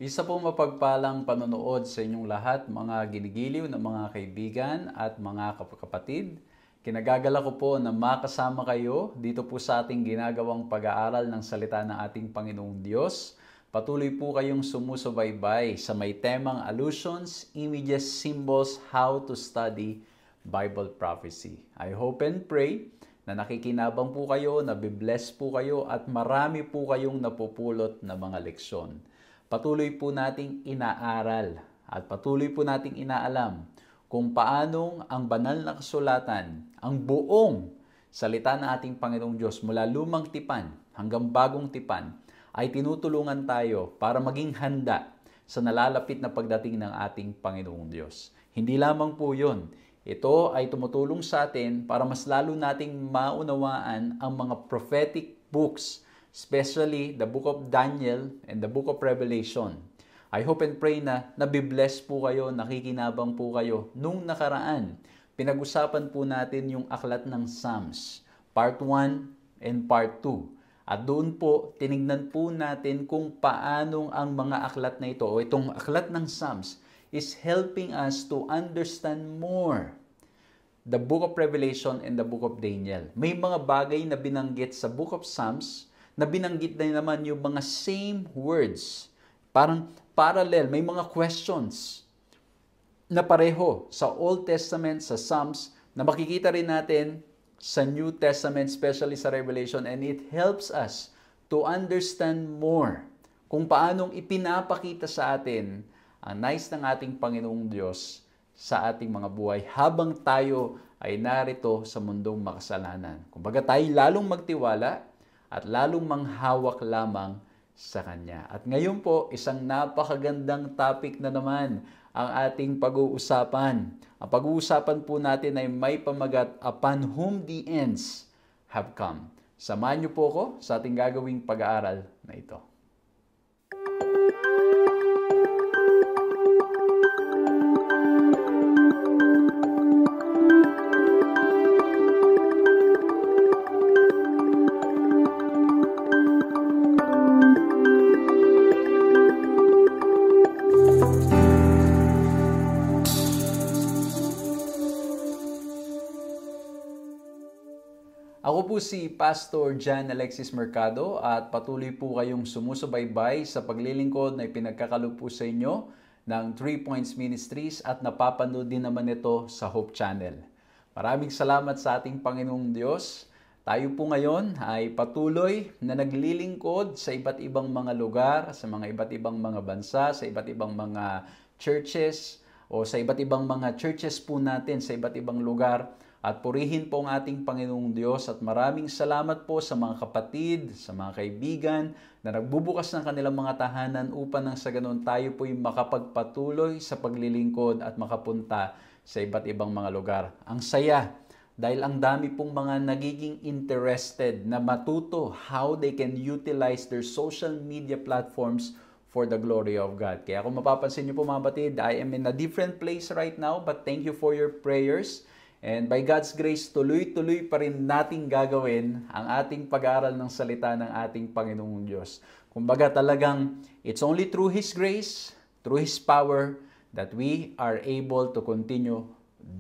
Isa pong mapagpalang panonood sa inyong lahat, mga ginigiliw na mga kaibigan at mga kapatid. Kinagagala ko po na makasama kayo dito po sa ating ginagawang pag-aaral ng salita ng ating Panginoong Diyos. Patuloy po kayong sumusubaybay sa may temang Allusions, Images, Symbols, How to Study Bible Prophecy. I hope and pray na nakikinabang po kayo, nabibless po kayo at marami po kayong napupulot na mga leksyon. Patuloy po nating inaaral at patuloy po nating inaalam kung paanong ang banal na kasulatan, ang buong salita ng ating Panginoong Diyos mula lumang tipan hanggang bagong tipan ay tinutulungan tayo para maging handa sa nalalapit na pagdating ng ating Panginoong Diyos. Hindi lamang po yun. Ito ay tumutulong sa atin para mas lalo nating maunawaan ang mga prophetic books, especially the book of Daniel and the book of Revelation. I hope and pray na nabibless po kayo, nakikinabang po kayo. Nung nakaraan, pinag-usapan po natin yung aklat ng Psalms, part 1 and part 2. At doon po, tinignan po natin kung paanong ang mga aklat na ito o itong aklat ng Psalms is helping us to understand more the book of Revelation and the book of Daniel. May mga bagay na binanggit sa book of Psalms na binanggit na naman yung mga same words. Parang parallel, may mga questions na pareho sa Old Testament, sa Psalms, na makikita rin natin sa New Testament, especially sa Revelation, and it helps us to understand more kung paanong ipinapakita sa atin ang nais ng ating Panginoong Diyos sa ating mga buhay habang tayo ay narito sa mundong makasalanan. Kumbaga tayo lalong magtiwala at lalong manghawak lamang sa Kanya. At ngayon po, isang napakagandang topic na naman ang ating pag-uusapan. Ang pag-uusapan po natin ay may pamagat, upon whom the ends have come. Samahan niyo po ako sa ating gagawing pag-aaral na ito. Ako po si Pastor John Alexis Mercado at patuloy po kayong sumusubaybay sa paglilingkod na ipinagkakaloob po sa inyo ng 3 Points Ministries at napapanood din naman ito sa Hope Channel. Maraming salamat sa ating Panginoong Diyos. Tayo po ngayon ay patuloy na naglilingkod sa iba't ibang mga lugar, sa mga iba't ibang mga bansa, sa iba't ibang mga churches o sa iba't ibang mga churches po natin sa iba't ibang lugar. At purihin po ang ating Panginoong Diyos at maraming salamat po sa mga kapatid, sa mga kaibigan na nagbubukas ng kanilang mga tahanan upang nang sa ganun tayo po'y makapagpatuloy sa paglilingkod at makapunta sa iba't ibang mga lugar. Ang saya dahil ang dami pong mga nagiging interested na matuto how they can utilize their social media platforms for the glory of God. Kaya kung mapapansin niyo po mga batid, I am in a different place right now but thank you for your prayers. And by God's grace, tuloy-tuloy pa rin nating gagawin ang ating pag-aaral ng salita ng ating Panginoong Diyos. Kumbaga talagang it's only through His grace, through His power, that we are able to continue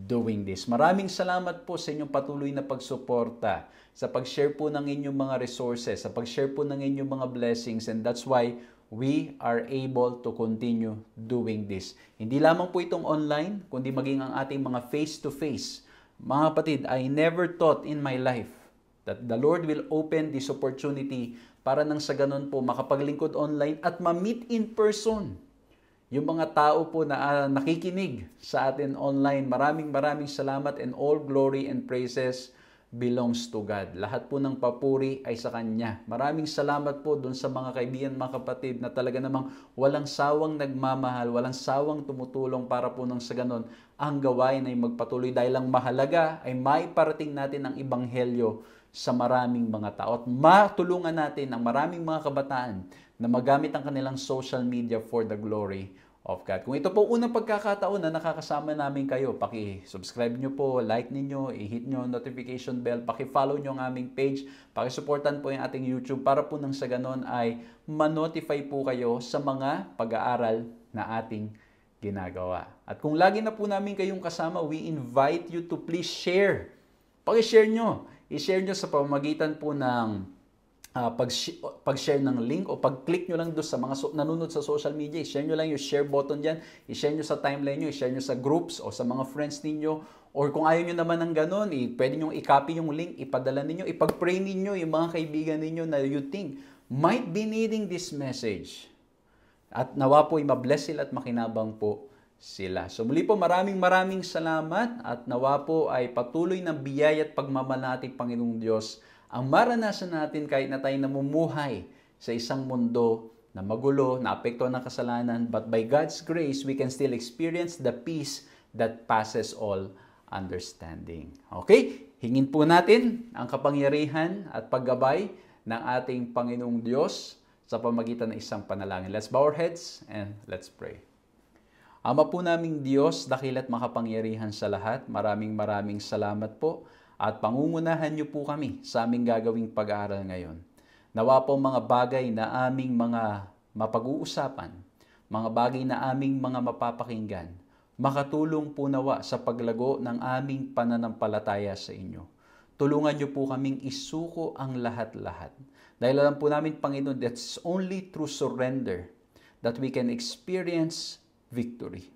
doing this. Maraming salamat po sa inyong patuloy na pagsuporta, sa pag-share po ng inyong mga resources, sa pag-share po ng inyong mga blessings, and that's why we are able to continue doing this. Hindi lamang po itong online, kundi maging ang ating mga face-to-face. Mga kapatid, I never thought in my life that the Lord will open this opportunity para nang sa ganun po makapaglingkod online at ma-meet in person yung mga tao po na nakikinig sa atin online. Maraming salamat and all glory and praises belongs to God. Lahat po ng papuri ay sa Kanya. Maraming salamat po dun sa mga kaibigan, mga kapatid na talaga namang walang sawang nagmamahal, walang sawang tumutulong para po nang sa ganon ang gawain ay magpatuloy dahil ang mahalaga ay maiparating natin ang ebanghelyo sa maraming mga tao at matulungan natin ang maraming mga kabataan na magamit ang kanilang social media for the glory of God. Kung ito po unang pagkakataon na nakakasama namin kayo, paki-subscribe nyo po, like ninyo, i-hit nyo notification bell, paki-follow nyo ang aming page, paki-supportan po yung ating YouTube para po nang sa ganon ay ma-notify po kayo sa mga pag-aaral na ating ginagawa. At kung lagi na po namin kayong kasama, we invite you to please share. Paki-share nyo. I-share nyo sa pamamagitan po ng pag-share ng link o pag-click nyo lang doon sa mga nanonood sa social media, i-share nyo lang yung share button dyan, i-share nyo sa timeline nyo, i-share nyo sa groups o sa mga friends ninyo, or kung ayaw nyo naman ng ganun, pwede nyo i-copy yung link, ipadala ninyo, ipag-pray ninyo yung mga kaibigan ninyo na you think might be needing this message. At nawa po ma-bless sila at makinabang po sila. So muli po maraming salamat at nawa po ay patuloy ng biyaya at pagmamahal nating Panginoong Diyos ang maranasan natin kahit na tayo namumuhay sa isang mundo na magulo, na apektuhan ng kasalanan, but by God's grace, we can still experience the peace that passes all understanding. Okay? Hingin po natin ang kapangyarihan at paggabay ng ating Panginoong Diyos sa pamagitan ng isang panalangin. Let's bow our heads and let's pray. Ama po naming Diyos, dakila't makapangyarihan sa lahat, maraming salamat po. At pangungunahan niyo po kami sa aming gagawing pag-aaral ngayon. Nawa po mga bagay na aming mga mapag-uusapan, mga bagay na aming mga mapapakinggan, makatulong po nawa sa paglago ng aming pananampalataya sa inyo. Tulungan niyo po kaming isuko ang lahat-lahat. Dahil alam po namin, Panginoon, that's only through surrender that we can experience victory.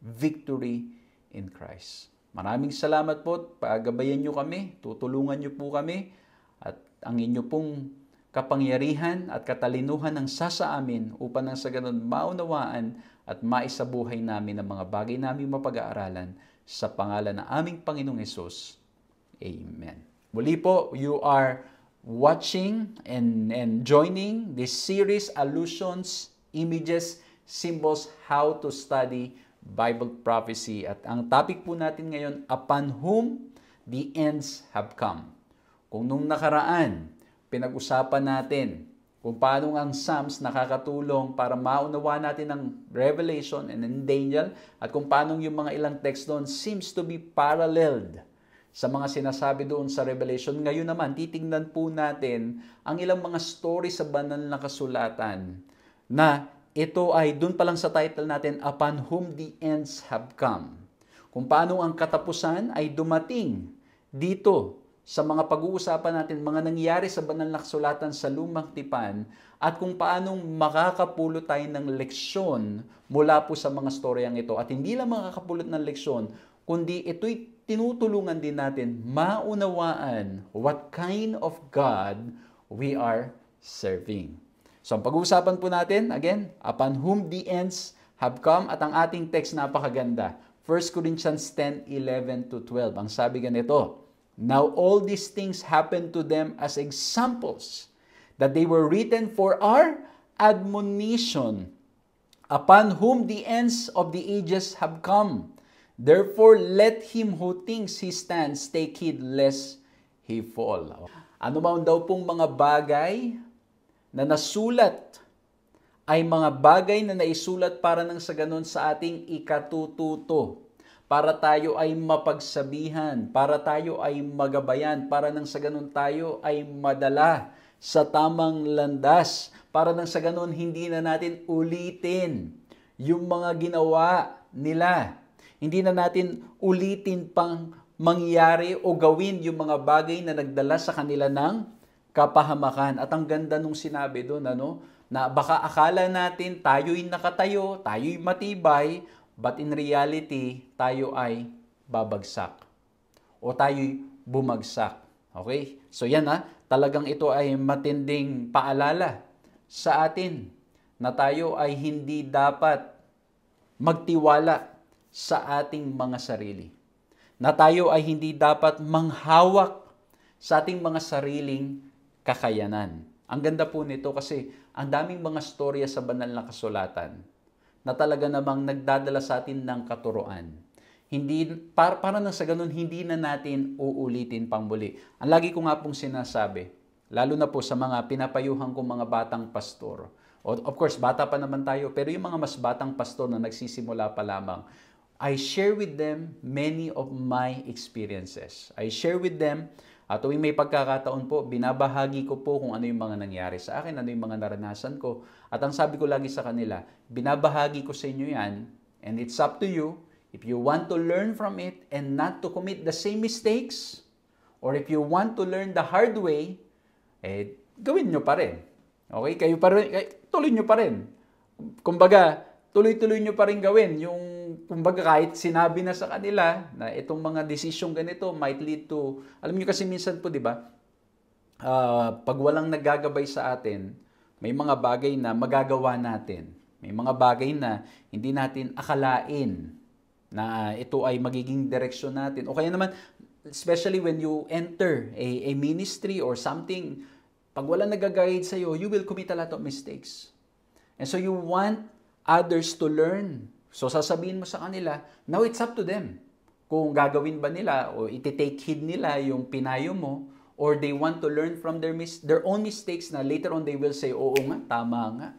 Victory in Christ. Maraming salamat po. Pagabayan niyo kami, tutulungan niyo po kami, at ang inyo pong kapangyarihan at katalinuhan ng sasa amin upang nang sa ganun maunawaan at maisabuhay namin ang mga bagay namin mapag-aaralan sa pangalan ng aming Panginoong Hesus. Amen. Muli po, you are watching and joining this series, Allusions, Images, Symbols, How to Study Bible Prophecy. At ang topic po natin ngayon, Upon Whom the Ends Have Come. Kung nung nakaraan, pinag-usapan natin kung paano ang Psalms nakakatulong para maunawa natin ang Revelation and then Daniel, at kung paano yung mga ilang text doon seems to be paralleled sa mga sinasabi doon sa Revelation. Ngayon naman, titingnan po natin ang ilang mga story sa banal na kasulatan na ito ay doon pa lang sa title natin, Upon Whom the Ends Have Come. Kung paano ang katapusan ay dumating dito sa mga pag-uusapan natin, mga nangyari sa banal na kasulatan sa Lumang Tipan, at kung paanong makakapulot tayo ng leksyon mula po sa mga storyang ito. At hindi lang makakapulot ng leksyon, kundi ito'y tinutulungan din natin maunawaan what kind of God we are serving. So ang pag-uusapan po natin, again, Upon Whom the Ends Have Come, at ang ating text napakaganda. 1 Corinthians 10:11-12. Ang sabi ganito, Now all these things happened to them as examples, that they were written for our admonition, upon whom the ends of the ages have come. Therefore, let him who thinks he stands take heed lest he fall. Ano man daw pong mga bagay na nasulat ay mga bagay na naisulat para nang sa ganun sa ating ikatututo, para tayo ay mapagsabihan, para tayo ay magabayan, para nang sa ganun tayo ay madala sa tamang landas, para nang sa ganun hindi na natin ulitin yung mga ginawa nila. Hindi na natin ulitin pang mangyari o gawin yung mga bagay na nagdala sa kanila ng kapahamakan. At ang ganda nung sinabi doon, na baka akala natin tayo'y nakatayo, tayo'y matibay, but in reality, tayo ay babagsak o tayo'y bumagsak. Okay? So yan talagang ito ay matinding paalala sa atin na tayo ay hindi dapat magtiwala sa ating mga sarili. Na tayo ay hindi dapat manghawak sa ating mga sariling kakayanan. Ang ganda po nito kasi ang daming mga storya sa banal na kasulatan na talaga namang nagdadala sa atin ng katuruan. Hindi, para nang sa ganun, hindi na natin uulitin pang muli. Ang lagi ko nga pong sinasabi, lalo na po sa mga pinapayuhan kong mga batang pastor. Of course, bata pa naman tayo, pero yung mga mas batang pastor na nagsisimula pa lamang, I share with them many of my experiences. I share with them, at tuwing may pagkakataon po, binabahagi ko po kung ano yung mga nangyari sa akin, ano yung mga naranasan ko. At ang sabi ko lagi sa kanila, binabahagi ko sa inyo yan, and it's up to you, if you want to learn from it and not to commit the same mistakes, or if you want to learn the hard way, gawin nyo pa rin. Okay? Kayo pa rin, tuloy nyo pa rin. Kumbaga, tuloy-tuloy nyo pa rin gawin. Kumbaga, kahit sinabi na sa kanila na itong mga decision ganito might lead to, alam nyo kasi minsan po, di ba, pag walang naggagabay sa atin, may mga bagay na magagawa natin. May mga bagay na hindi natin akalain na ito ay magiging direksyon natin. O kaya naman, especially when you enter a ministry or something, pag walang nag-guide sa'yo, you will commit a lot of mistakes. And so you want others to learn. So sasabihin mo sa kanila, now it's up to them. Kung gagawin ba nila o iti-take heed nila yung pinayo mo, or they want to learn from their own mistakes na later on they will say, oo nga, tama nga.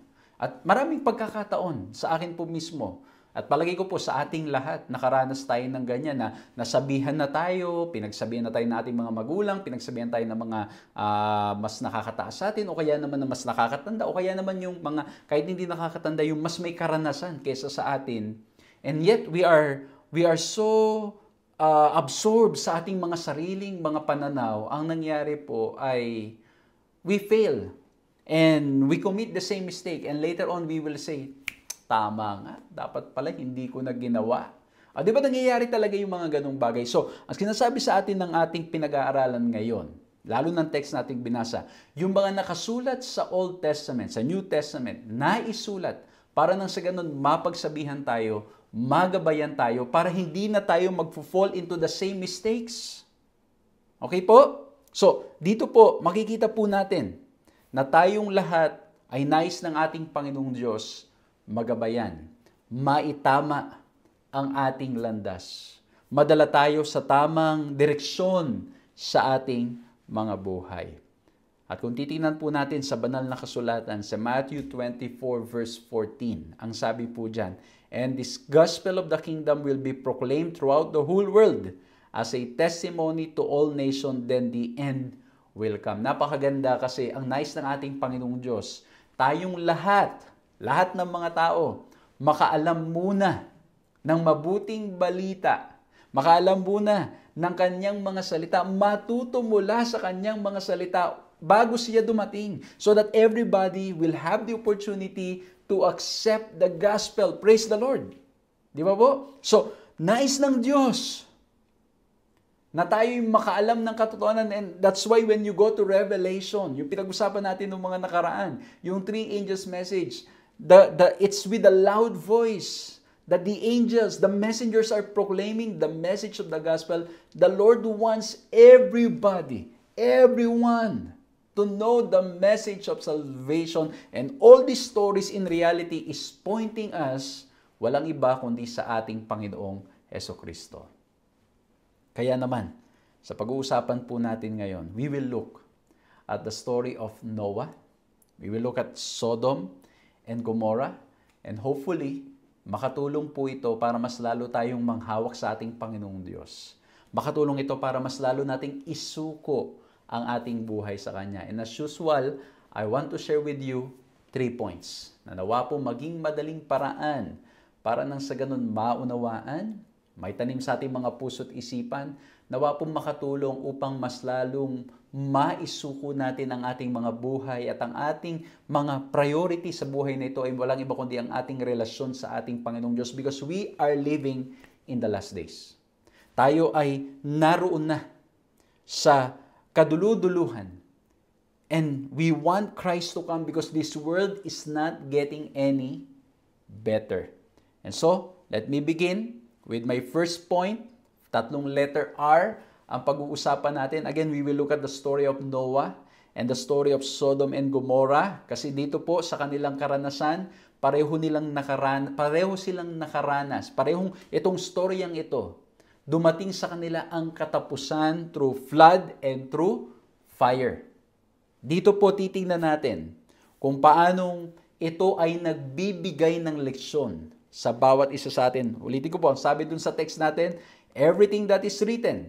At maraming pagkakataon sa akin po mismo At palagi ko po sa ating lahat, nakaranas tayo ng ganyan na nasabihan na tayo, pinagsabihan na tayo ng ating mga magulang, pinagsabihan tayo ng mga mas nakakataas sa atin, o kaya naman na mas nakakatanda, o kaya naman yung mga kahit hindi nakakatanda, yung mas may karanasan kaysa sa atin. And yet, we are so absorbed sa ating mga sariling mga pananaw. Ang nangyari po ay we fail and we commit the same mistake, and later on we will say, tama nga, dapat pala hindi ko na ginawa. Di ba nangyayari talaga yung mga ganong bagay? So, ang sinasabi sa atin ng ating pinag-aaralan ngayon, lalo ng text nating binasa, yung mga nakasulat sa Old Testament, sa New Testament, naisulat para nang sa ganun mapagsabihan tayo, magabayan tayo, para hindi na tayo mag-fall into the same mistakes. Okay po? So, dito po, makikita po natin na tayong lahat ay nais ng ating Panginoong Diyos magabayan, maitama ang ating landas, madala tayo sa tamang direksyon sa ating mga buhay. At kung titingnan po natin sa banal na kasulatan sa Matthew 24 verse 14, ang sabi po dyan, "And this gospel of the kingdom will be proclaimed throughout the whole world as a testimony to all nations, then the end will come." Napakaganda kasi ang nais ng ating Panginoong Diyos, tayong lahat ng mga tao, makaalam muna ng mabuting balita, makaalam muna ng kanyang mga salita, matuto mula sa kanyang mga salita bago siya dumating, so that everybody will have the opportunity to accept the gospel. Praise the Lord. Di ba po? So, nais ng Diyos na tayo'y makaalam ng katotohanan, and that's why when you go to Revelation, yung pinag-usapan natin ng mga nakaraan, yung three angels message, it's with a loud voice that the angels, the messengers are proclaiming the message of the gospel. The Lord wants everybody, everyone to know the message of salvation, and all these stories in reality is pointing us walang iba kundi sa ating Panginoong Hesukristo. Kaya naman, sa pag-uusapan po natin ngayon, we will look at the story of Noah, we will look at Sodom and Gomorrah, and hopefully, makatulong po ito para mas lalo tayong manghawak sa ating Panginoong Diyos. Makatulong ito para mas lalo nating isuko ang ating buhay sa Kanya. And as usual, I want to share with you 3 points na nawa po maging madaling paraan para nang sa ganun maunawaan, may tanim sa ating mga puso't isipan, nawa po makatulong upang mas lalong maisuko natin ang ating mga buhay at ang ating mga priority sa buhay na ito ay walang iba kundi ang ating relasyon sa ating Panginoong Diyos, because we are living in the last days. Tayo ay naroon na sa kaduluduluhan, and we want Christ to come because this world is not getting any better. And so, let me begin with my first point, 3 letter R, ang pag-uusapan natin. Again, we will look at the story of Noah and the story of Sodom and Gomorrah. Kasi dito po sa kanilang karanasan, pareho silang nakaranas. Parehong itong storyang ito, dumating sa kanila ang katapusan through flood and through fire. Dito po titingnan natin kung paanong ito ay nagbibigay ng leksyon sa bawat isa sa atin. Ulitin ko po, ang sabi dun sa text natin, everything that is written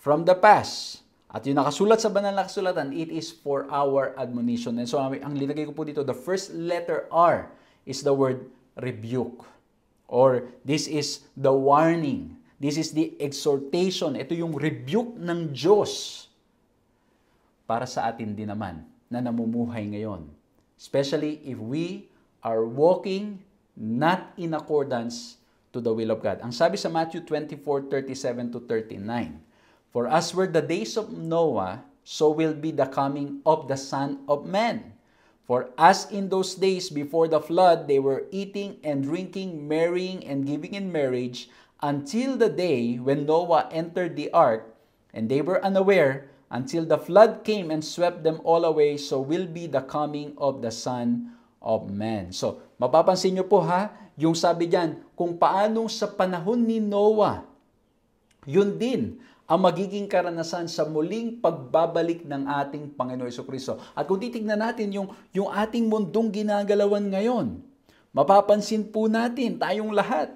from the past, at yung nakasulat sa banal na kasulatan, it is for our admonition. And so, ang linagay ko po dito, the first letter R is the word rebuke. Or, this is the warning. This is the exhortation. Ito yung rebuke ng Diyos para sa atin din naman na namumuhay ngayon. Especially if we are walking not in accordance to the will of God. Ang sabi sa Matthew 24:37-39, "For as were the days of Noah, so will be the coming of the Son of Man. For as in those days before the flood, they were eating and drinking, marrying and giving in marriage, until the day when Noah entered the ark, and they were unaware, until the flood came and swept them all away, so will be the coming of the Son of Man." So, mapapansin nyo po ha, yung sabi diyan, kung paanong sa panahon ni Noah, yun din ang magiging karanasan sa muling pagbabalik ng ating Panginoon Hesukristo. At kung titignan natin yung ating mundong ginagalawan ngayon, Mapapansin po natin, tayong lahat,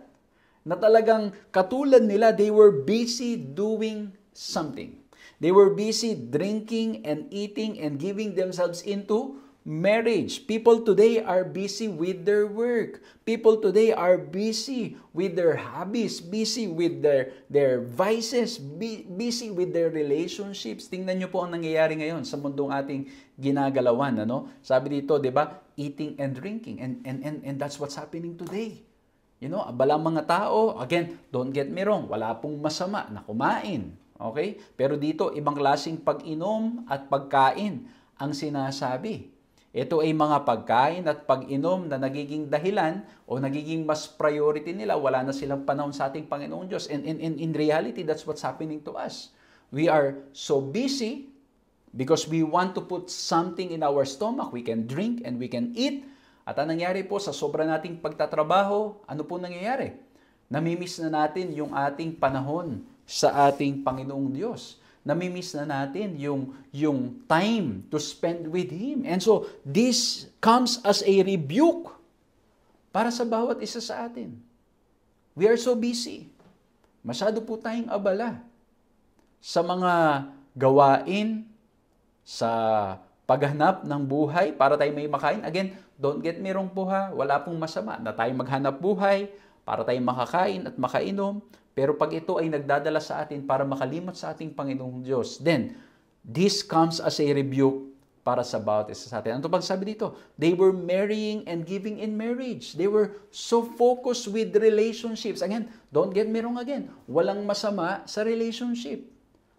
na talagang katulad nila, they were busy doing something. They were busy drinking and eating and giving themselves into marriage. People today are busy with their work. People today are busy with their hobbies, busy with their vices, busy with their relationships. Tingnan niyo po ang nangyayari ngayon sa mundong ating ginagalawan, ano? Sabi dito, 'di ba? Eating and drinking, and that's what's happening today. You know, abalang mga tao, again, don't get me wrong, wala pong masama na kumain. Okay? Pero dito, ibang klaseng pag-inom at pagkain ang sinasabi. Ito ay mga pagkain at pag-inom na nagiging dahilan o nagiging mas priority nila. Wala na silang panahon sa ating Panginoong Diyos. And in reality, that's what's happening to us. We are so busy because we want to put something in our stomach. We can drink and we can eat. At ang nangyari po sa sobra nating pagtatrabaho, ano po nangyayari? Namimiss na natin yung ating panahon sa ating Panginoong Diyos. Namimiss na natin yung time to spend with Him. And so, this comes as a rebuke para sa bawat isa sa atin. We are so busy. Masyado po tayong abala sa mga gawain, sa paghanap ng buhay para tayo may makain. Again, don't get me wrong po ha, wala pong masama na tayo maghanap buhay para tayo makakain at makainom. Pero pag ito ay nagdadala sa atin para makalimot sa ating Panginoong Diyos, then this comes as a rebuke para sa bawat isa sa atin. Ano pag sabi dito? They were marrying and giving in marriage. They were so focused with relationships. Again, don't get me wrong again. Walang masama sa relationship.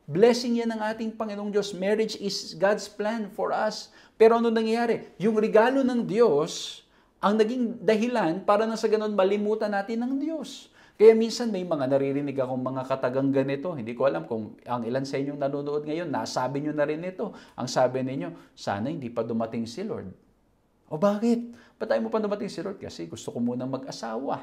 Blessing yan ng ating Panginoong Diyos. Marriage is God's plan for us. Pero ano nangyayari? Yung regalo ng Diyos ang naging dahilan para na sa ganun malimutan natin ng Diyos. Kaya minsan may mga naririnig akong mga katagang ganito. Hindi ko alam kung ang ilan sa inyong nanonood ngayon, nasabi nyo na rin ito. Ang sabi ninyo, sana hindi pa dumating si Lord. O bakit? Ba't tayo mo pa dumating si Lord? Kasi gusto ko muna mag-asawa.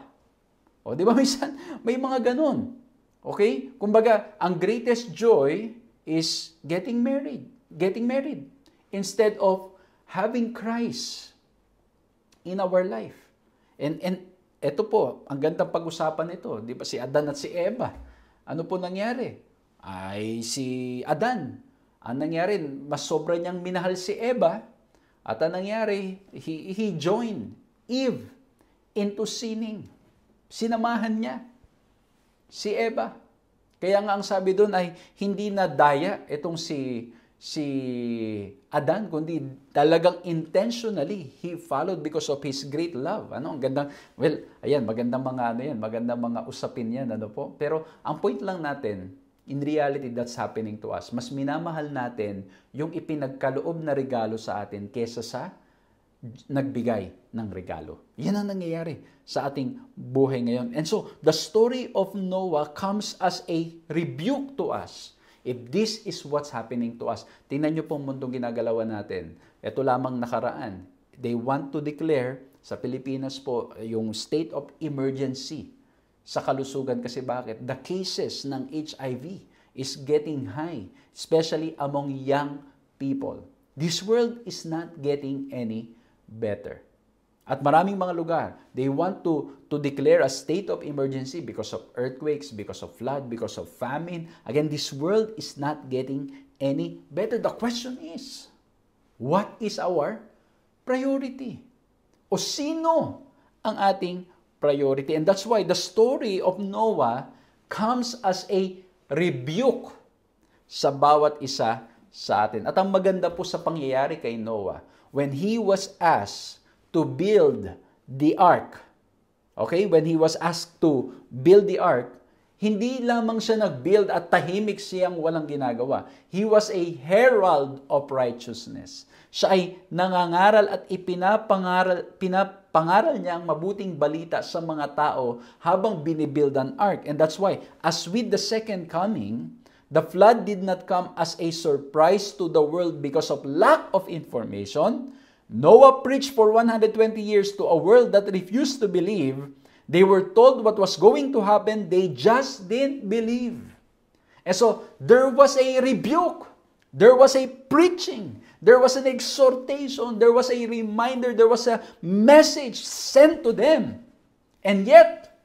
O di ba minsan, may mga ganun. Okay? Kumbaga, ang greatest joy is getting married. Getting married. Instead of having Christ in our life. And ito po, ang gandang pag-usapan nito, di ba si Adan at si Eva? Ano po nangyari? Ay si Adan. Ang nangyari, mas sobra niyang minahal si Eva, at ang nangyari, he joined Eve into sinning. Sinamahan niya si Eva. Kaya nga ang sabi doon ay hindi na daya itong si Adan, kundi talagang intentionally he followed because of his great love. Ano, ang gandang, well, ayan, magandang mga ano yan, magandang mga usapin yan, ano po. Pero ang point lang natin, in reality, that's happening to us. Mas minamahal natin yung ipinagkaloob na regalo sa atin kesa sa nagbigay ng regalo. Yan ang nangyayari sa ating buhay ngayon. And so, the story of Noah comes as a rebuke to us. If this is what's happening to us, tingnan nyo po ang mundong ginagalawan natin. Ito lamang nakaraan. They want to declare sa Pilipinas po yung state of emergency sa kalusugan. Kasi bakit? The cases ng HIV is getting high, especially among young people. This world is not getting any better. At maraming mga lugar, they want to declare a state of emergency because of earthquakes, because of flood, because of famine. Again, this world is not getting any better. The question is, what is our priority? O sino ang ating priority? And that's why the story of Noah comes as a rebuke sa bawat isa sa atin. At ang maganda po sa pangyayari kay Noah, when he was asked to build the ark. Okay? When he was asked to build the ark, hindi lamang siya nag-build at tahimik siyang walang ginagawa. He was a herald of righteousness. Siya ay nangangaral at pinapangaral niya ang mabuting balita sa mga tao habang binibuild an ark. And that's why, as with the second coming, the flood did not come as a surprise to the world because of lack of information. Noah preached for 120 years to a world that refused to believe. They were told what was going to happen. They just didn't believe. And so, there was a rebuke. There was a preaching. There was an exhortation, there was a reminder, there was a message sent to them. And yet,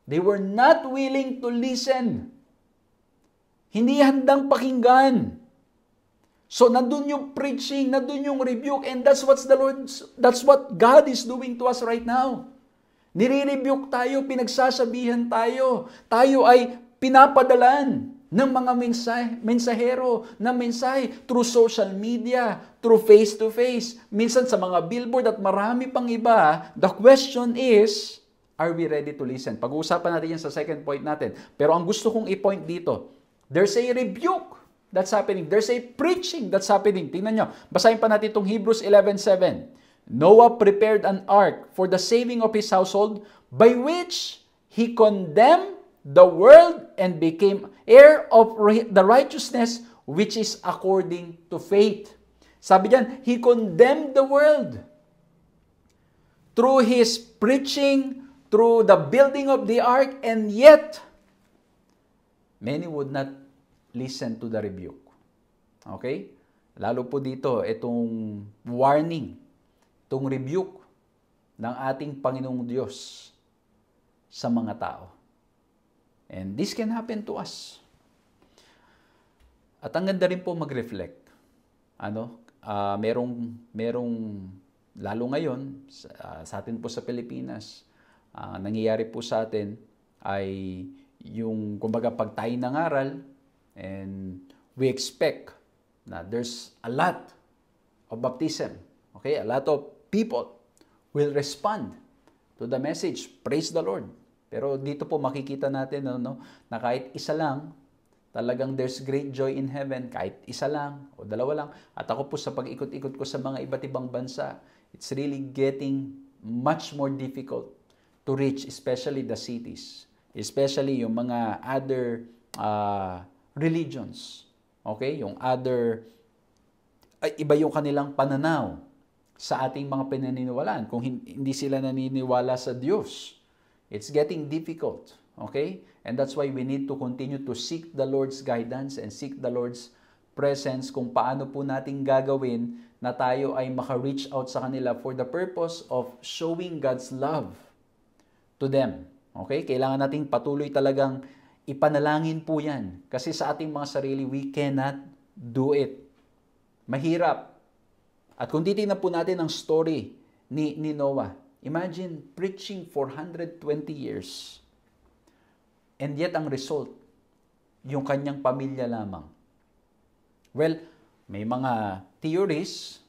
they were not willing to listen. Hindi handang pakinggan. So nandun yung preaching, nandun yung rebuke, and that's what God is doing to us right now. Nire-rebuke tayo, pinagsasabihan tayo. Tayo ay pinapadalan ng mga mensahero na mensahe through social media, through face-to-face, minsan sa mga billboard at marami pang iba. The question is, are we ready to listen? Pag-uusapan natin yan sa second point natin. Pero ang gusto kong i-point dito, there's a rebuke that's happening. There's a preaching that's happening. Tingnan nyo. Basahin pa natin itong Hebrews 11:7. Noah prepared an ark for the saving of his household, by which he condemned the world and became heir of the righteousness which is according to faith. Sabi diyan, he condemned the world. Through his preaching, through the building of the ark, and yet, many would not listen to the rebuke. Okay? Lalo po dito, itong warning, itong rebuke ng ating Panginoong Diyos sa mga tao. And this can happen to us. At ang ganda rin po mag-reflect. Merong lalo ngayon, sa atin po sa Pilipinas, nangyayari po sa atin ay yung, kumbaga, pag tayo nangaral, and we expect na there's a lot of baptism. Okay? A lot of people will respond to the message. Praise the Lord. Pero dito po makikita natin na kahit isa lang, talagang there's great joy in heaven. Kahit isa lang o dalawa lang. At ako po sa pag-ikot-ikot ko sa mga iba't ibang bansa, it's really getting much more difficult to reach, especially the cities. Especially yung mga other religions. Okay? Yung other, iba yung kanilang pananaw sa ating mga pinaniniwalaan. Kung hindi sila naniniwala sa Diyos, it's getting difficult. Okay? And that's why we need to continue to seek the Lord's guidance and seek the Lord's presence kung paano po natin gagawin na tayo ay maka-reach out sa kanila for the purpose of showing God's love to them. Okay? Kailangan nating patuloy talagang ipanalangin po yan. Kasi sa ating mga sarili, we cannot do it. Mahirap. At kung titignan po natin ang story ni Noah, imagine preaching for 120 years. And yet ang result, yung kanyang pamilya lamang. Well, may mga theories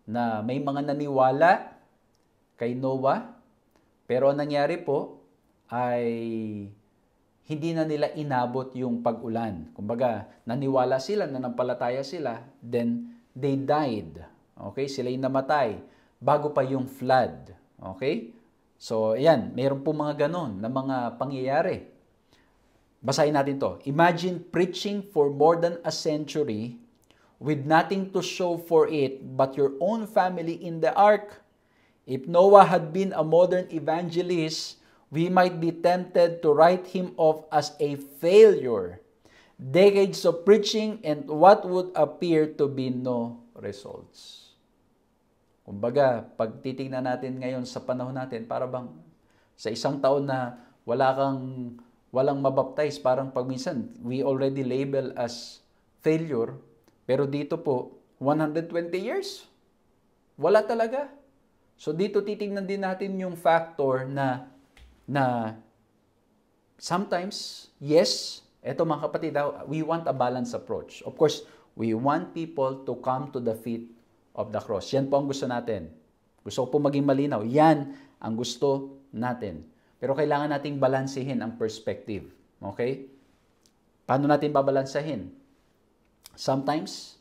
na may mga naniwala kay Noah, pero ang nangyari po ay hindi na nila inabot yung pag-ulan. Kumbaga, naniwala sila, nanampalataya sila, then they died. Okay? Sila'y namatay bago pa yung flood. Okay? So, ayan, mayroon po mga ganon na mga pangyayari. Basahin natin to. Imagine preaching for more than a century with nothing to show for it but your own family in the ark. If Noah had been a modern evangelist, we might be tempted to write him off as a failure. Decades of preaching and what would appear to be no results. Kumbaga, pag titingnan natin ngayon sa panahon natin, para bang sa isang taon na walang mabaptize, parang pag minsan, we already label as failure, pero dito po, 120 years, wala talaga. So dito titingnan din natin yung factor na sometimes, yes, eto mga kapatid, we want a balanced approach. Of course, we want people to come to the feet of the cross. Yan po ang gusto natin. Gusto ko po maging malinaw. Yan ang gusto natin. Pero kailangan nating balansehin ang perspective. Okay? Paano natin babalansahin? Sometimes,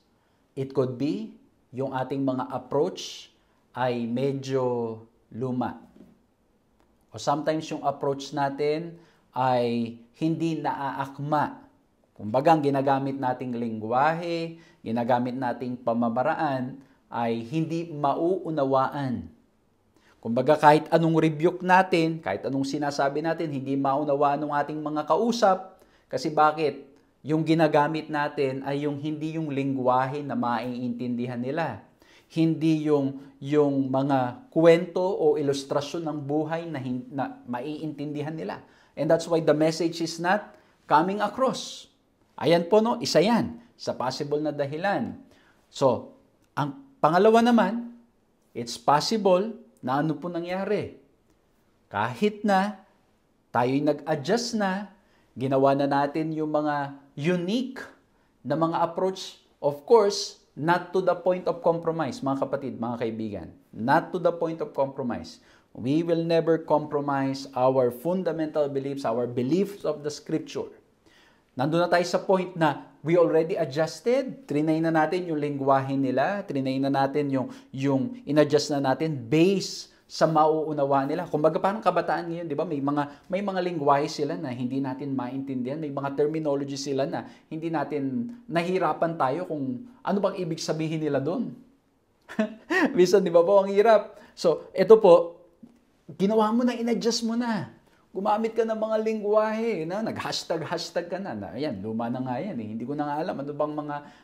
it could be yung ating mga approach ay medyo luma. O sometimes yung approach natin ay hindi naaakma. Kumbaga, ang ginagamit nating lengguwahe, ginagamit nating pamamaraan ay hindi mauunawaan. Kumbaga, kahit anong rebuke natin, kahit anong sinasabi natin, hindi maunawaan ng ating mga kausap. Kasi bakit? yung ginagamit natin ay hindi yung lengguwahe na maiintindihan nila. Hindi yung mga kwento o ilustrasyon ng buhay na maiintindihan nila. And that's why the message is not coming across. Ayan po, no? Isa yan sa possible na dahilan. So, ang pangalawa naman, it's possible na ano po nangyari. Kahit na tayo'y nag-adjust na, ginawa na natin yung mga unique na mga approach, of course, not to the point of compromise, mga kapatid, mga kaibigan. Not to the point of compromise. We will never compromise our fundamental beliefs, our beliefs of the Scripture. Nandun na tayo sa point na we already adjusted. Trinay na natin yung lengguwahe nila. Trinay na natin yung in-adjust na natin based sa mauunawa nila. Kumbaga parang kabataan ngayon, di ba? May mga lengguwahe sila na hindi natin maintindihan. May mga terminology sila na hindi natin nahirapan tayo kung ano bang ibig sabihin nila doon. Minsan, di ba po, ang hirap. So, ito po, ginawa mo na, in-adjust mo na. Gumamit ka ng mga lengguwahe, nag-hashtag ka na. Ayan, luma na nga yan. Hindi ko na nga alam ano bang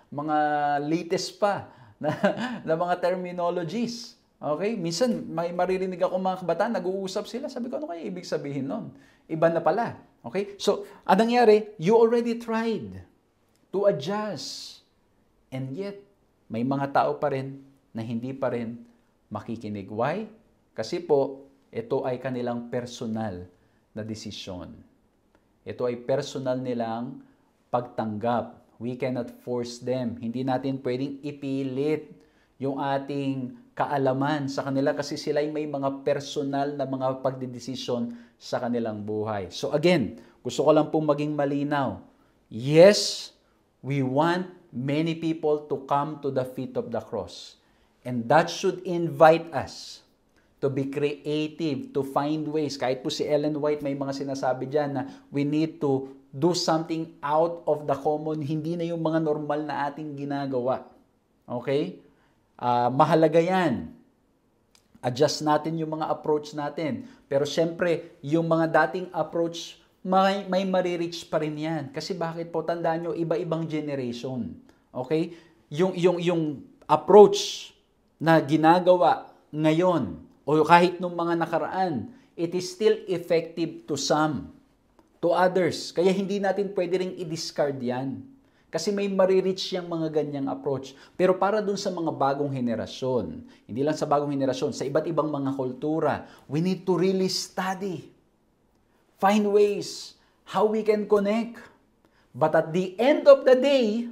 mga latest pa na mga terminologies. Okay? Minsan, may maririnig ako mga kabataan, nag-uusap sila. Sabi ko, ano kaya ibig sabihin nun? Iba na pala. Okay? So, anong nangyari? You already tried to adjust. And yet, may mga tao pa rin na hindi pa rin makikinig. Why? Kasi po, ito ay kanilang personal na desisyon. Ito ay personal nilang pagtanggap. We cannot force them. Hindi natin pwedeng ipilit yung ating kaalaman sa kanila kasi sila ay may mga personal na mga pagdedesisyon sa kanilang buhay. So again, gusto ko lang pong maging malinaw. Yes, we want many people to come to the feet of the cross. And that should invite us to be creative, to find ways. Kahit po si Ellen White may mga sinasabi dyan na we need to do something out of the common. Hindi na yung mga normal na ating ginagawa. Okay? Mahalaga yan. Adjust natin yung mga approach natin. Pero syempre, yung mga dating approach, may marireach pa rin yan. Kasi bakit po? Tandaan nyo, iba-ibang generation. Okay? Yung approach na ginagawa ngayon, o kahit nung mga nakaraan, it is still effective to some, to others. Kaya hindi natin pwede ring i-discard yan. Kasi may marireach yung mga ganyang approach. Pero para dun sa mga bagong henerasyon, hindi lang sa bagong henerasyon, sa iba't ibang mga kultura, we need to really study. Find ways how we can connect. But at the end of the day,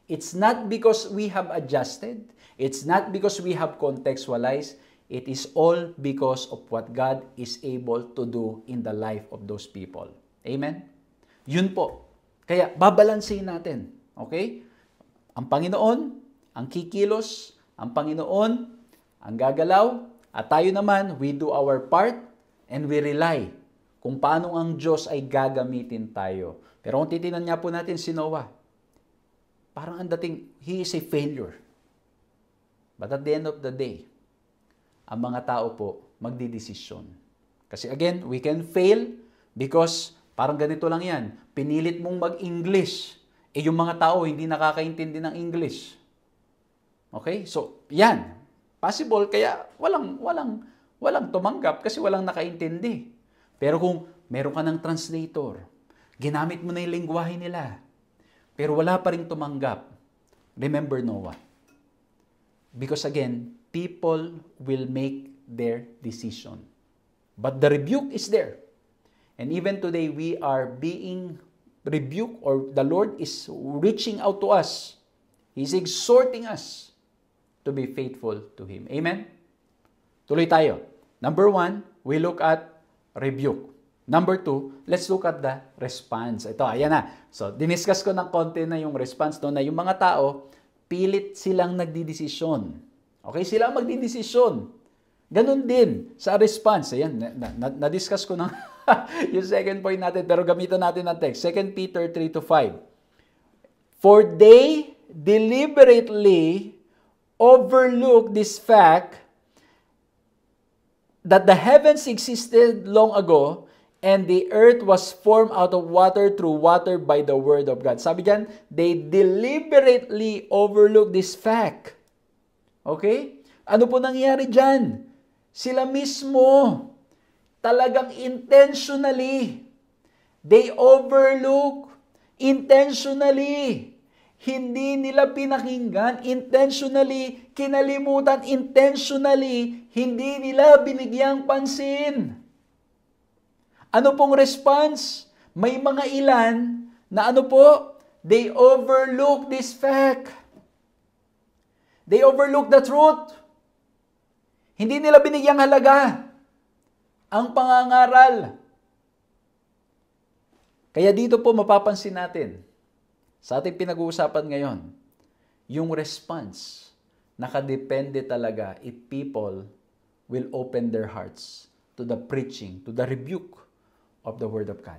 it's not because we have adjusted, it's not because we have contextualized, it is all because of what God is able to do in the life of those people. Amen? Yun po. Kaya babalansin natin. Okay? Ang Panginoon, ang kikilos, ang Panginoon, ang gagalaw, at tayo naman, we do our part and we rely kung paano ang Diyos ay gagamitin tayo. Pero kung titinan niya po natin si Noah, parang ang dating, he is a failure. But at the end of the day, ang mga tao po magdidesisyon. Kasi again, we can fail because parang ganito lang yan. Pinilit mong mag-English. Yung mga tao hindi nakakaintindi ng English. Okay? So, yan. Possible, kaya walang tumanggap kasi walang nakaintindi. Pero kung meron ka ng translator, ginamit mo na yung lengguwahe nila, pero wala pa rin tumanggap, remember Noah. Because again, people will make their decision. But the rebuke is there. And even today, we are being rebuked, or the Lord is reaching out to us. He's exhorting us to be faithful to Him. Amen? Tuloy tayo. Number 1, we look at rebuke. Number 2, let's look at the response. Ito, ayan na. So, diniscuss ko ng konti na yung response doon na yung mga tao, pilit silang nagdidesisyon. Okay, sila ang magdidesisyon. Ganun din sa response. Ayan, na-discuss ko na yung second point natin, pero gamitan natin ang text. 2 Peter 3-5. For they deliberately overlook this fact that the heavens existed long ago And the earth was formed out of water through water by the word of God. Sabi diyan, they deliberately overlook this fact. Okay? Ano po nangyayari diyan? Sila mismo, talagang intentionally, they overlook, intentionally, hindi nila pinakinggan, intentionally, kinalimutan, intentionally, hindi nila binigyang pansin. Ano pong response? May mga ilan na ano po? They overlook this fact. They overlook the truth. Hindi nila binigyang halaga ang pangangaral. Kaya dito po mapapansin natin, sa ating pinag-uusapan ngayon, yung response, nakadepende talaga if people will open their hearts to the preaching, to the rebuke of the Word of God.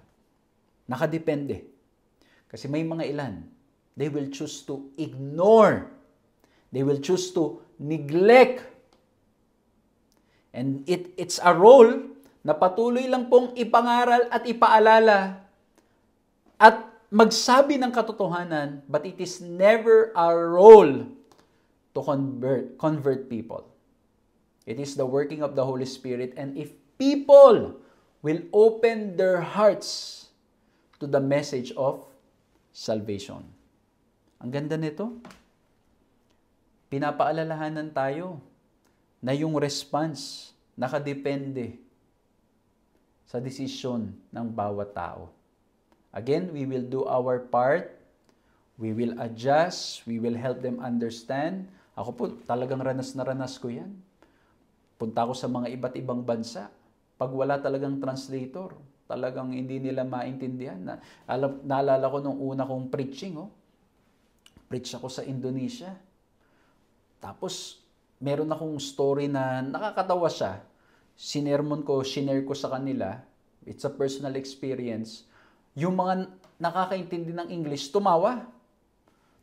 Nakadepende. Kasi may mga ilan, they will choose to ignore. They will choose to neglect. And it's a role na patuloy lang pong ipangaral at ipaalala at magsabi ng katotohanan, but it is never a role to convert people. It is the working of the Holy Spirit, and if people will open their hearts to the message of salvation. Ang ganda nito. Pinapaalalahanan tayo na yung response nakadepende sa desisyon ng bawat tao. Again, we will do our part. We will adjust. We will help them understand. Ako po, talagang ranas na ranas ko yan. Punta ako sa mga iba't ibang bansa. Pag wala talagang translator, talagang hindi nila maintindihan. Naalala ko nung una kong preaching. Preach ako sa Indonesia. Tapos, meron akong story na nakakatawa siya. Shinare ko sa kanila. It's a personal experience. Yung mga nakakaintindi ng English, tumawa.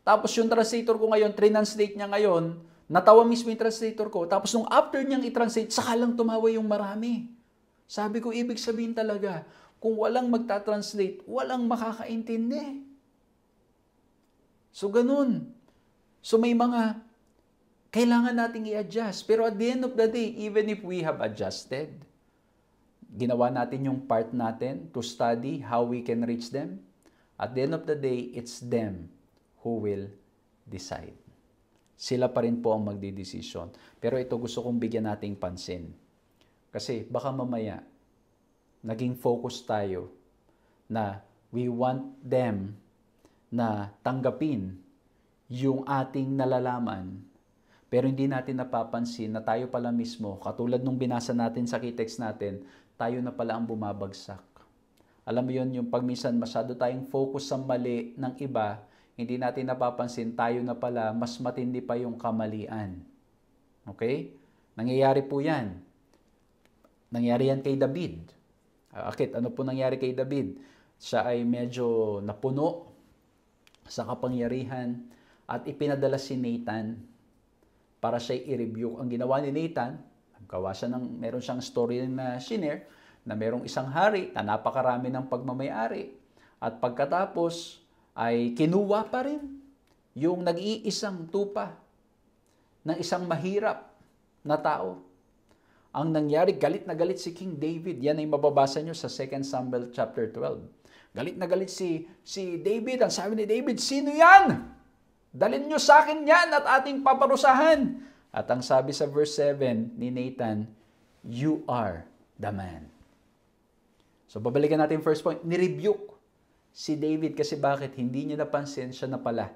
Tapos yung translator ko ngayon, translate niya ngayon, natawa mismo yung translator ko. Tapos nung after niyang i-translate, saka lang tumawa yung marami. Sabi ko, ibig sabihin talaga, kung walang magta-translate, walang makakaintindi. So, ganun. So, may mga kailangan nating i-adjust. Pero at the end of the day, even if we have adjusted, ginawa natin yung part natin to study how we can reach them, at the end of the day, it's them who will decide. Sila pa rin po ang magdidesisyon. Pero ito gusto kong bigyan nating pansin. Kasi baka mamaya, naging focus tayo na we want them na tanggapin yung ating nalalaman, pero hindi natin napapansin na tayo pala mismo, katulad nung binasa natin sa key text natin, tayo na pala ang bumabagsak. Alam mo yun, yung pagminsan masyado tayong focus sa mali ng iba, hindi natin napapansin, tayo na pala, mas matindi pa yung kamalian. Okay? Nangyayari po yan. Nangyari yan kay David. Akit, ano po nangyari kay David? Siya ay medyo napuno sa kapangyarihan at ipinadala si Nathan para siya i-rebuke. Ang ginawa ni Nathan, meron siyang story na shinare, na merong isang hari na napakarami ng pagmamayari. At pagkatapos ay kinuha pa rin yung nag-iisang tupa ng isang mahirap na tao. Ang nangyari, galit na galit si King David. Yan ay mababasa nyo sa 2 Samuel chapter 12. Galit na galit si David. Ang sabi ni David, sino yan? Dalhin nyo sa akin yan at ating paparusahan. At ang sabi sa verse 7 ni Nathan, you are the man. So babalikan natin first point, nirebuke si David kasi bakit? Hindi niya napansin siya na pala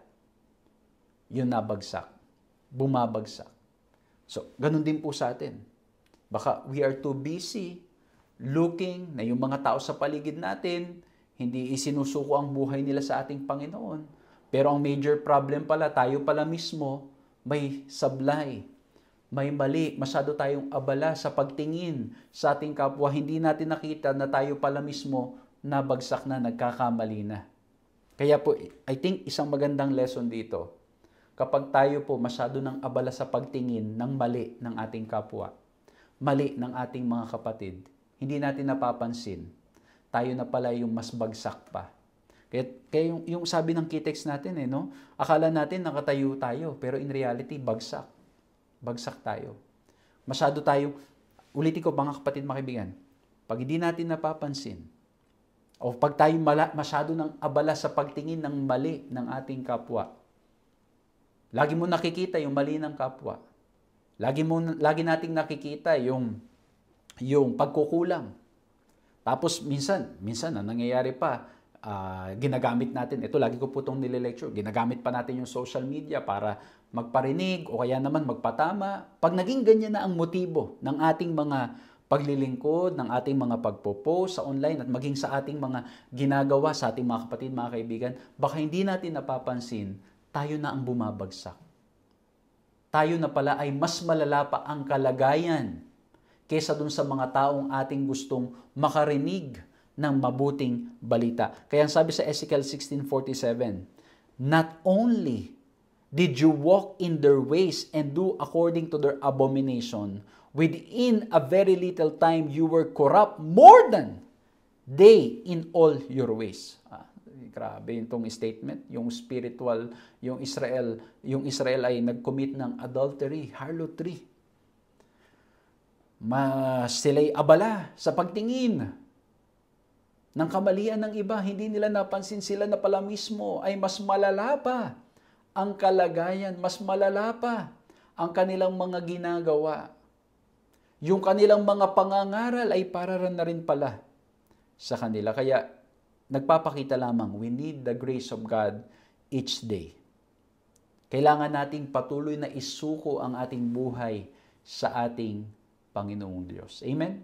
yung nabagsak, bumabagsak. So ganun din po sa atin. Baka we are too busy looking na yung mga tao sa paligid natin, hindi isinusuko ang buhay nila sa ating Panginoon. Pero ang major problem pala, tayo pala mismo, may sablay, may mali, masyado tayong abala sa pagtingin sa ating kapwa. Hindi natin nakita na tayo pala mismo nabagsak na, nagkakamali na. Kaya po, I think isang magandang lesson dito, kapag tayo po masyado nang abala sa pagtingin ng mali ng ating kapwa, mali ng ating mga kapatid, hindi natin napapansin tayo na pala yung mas bagsak pa. Kaya yung sabi ng key text natin, no? Akala natin nakatayo tayo, pero in reality, bagsak. Bagsak tayo. Masyado tayo, ulitin ko mga kapatid, mga kaibigan, pag hindi natin napapansin, o pag tayo masyado ng abala sa pagtingin ng mali ng ating kapwa, lagi mo nakikita yung mali ng kapwa. Lagi nating nakikita yung pagkukulang. Tapos minsan na nangyayari pa, ginagamit natin, ito lagi ko po itong nile-lecture, ginagamit pa natin yung social media para magparinig o kaya naman magpatama. Pag naging ganyan na ang motibo ng ating mga paglilingkod, ng ating mga pagpo-post sa online at maging sa ating mga ginagawa sa ating mga kapatid, mga kaibigan, baka hindi natin napapansin, tayo na ang bumabagsak. Tayo na pala ay mas malala pa ang kalagayan kesa dun sa mga taong ating gustong makarinig ng mabuting balita. Kaya ang sabi sa Ezekiel 16:47, not only did you walk in their ways and do according to their abomination, within a very little time you were corrupt more than they in all your ways. Grabe itong statement, yung spiritual, yung Israel ay nag-commit ng adultery, harlotry. Sila'y abala sa pagtingin ng kamalian ng iba, hindi nila napansin sila na pala mismo ay mas malala pa ang kalagayan, mas malala pa ang kanilang mga ginagawa. Yung kanilang mga pangangaral ay para na rin pala sa kanila. Kaya nagpapakita lamang, we need the grace of God each day. Kailangan nating patuloy na isuko ang ating buhay sa ating Panginoong Diyos. Amen?